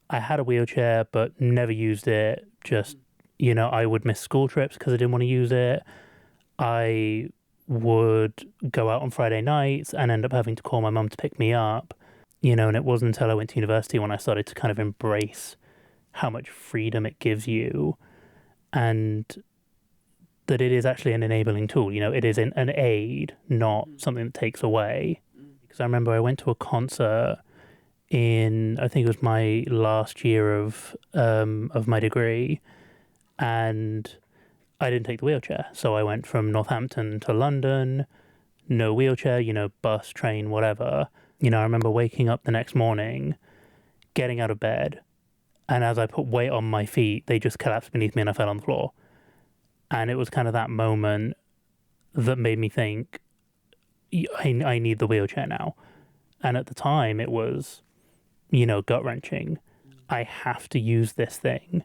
I had a wheelchair, but never used it. Just, I would miss school trips because I didn't want to use it. I would go out on Friday nights and end up having to call my mum to pick me up, and it wasn't until I went to university when I started to kind of embrace how much freedom it gives you and that it is actually an enabling tool. It is an aid, not something that takes away. Because I remember I went to a concert I think it was my last year of my degree, and I didn't take the wheelchair. So I went from Northampton to London, no wheelchair, bus, train, whatever. I remember waking up the next morning, getting out of bed, and as I put weight on my feet, they just collapsed beneath me and I fell on the floor. And it was kind of that moment that made me think, I need the wheelchair now. And at the time, it was, gut-wrenching. I have to use this thing.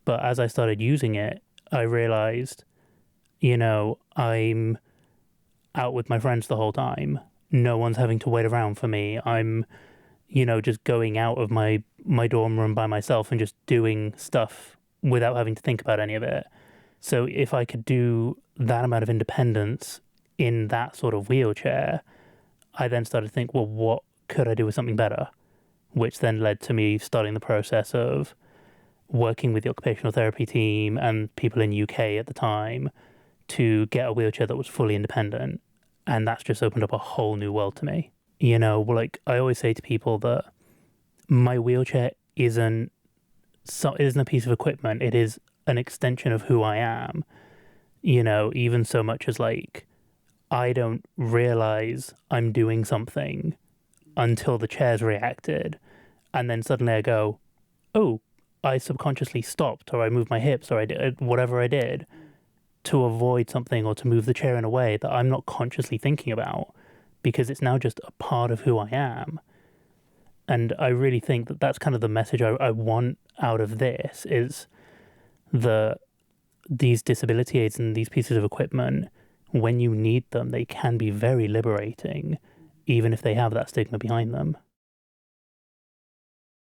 But as I started using it, I realized, I'm out with my friends the whole time. No one's having to wait around for me. I'm, just going out of my dorm room by myself and just doing stuff without having to think about any of it. So if I could do that amount of independence in that sort of wheelchair, I then started to think, well, what could I do with something better? Which then led to me starting the process of working with the occupational therapy team and people in UK at the time to get a wheelchair that was fully independent. And that's just opened up a whole new world to me. I always say to people that my wheelchair isn't a piece of equipment. It is an extension of who I am. Even so much as I don't realize I'm doing something until the chair's reacted. And then suddenly I go, oh, I subconsciously stopped, or I moved my hips, or I did whatever I did to avoid something or to move the chair in a way that I'm not consciously thinking about, because it's now just a part of who I am. And I really think that that's kind of the message I want out of this, is that these disability aids and these pieces of equipment, when you need them, they can be very liberating, even if they have that stigma behind them.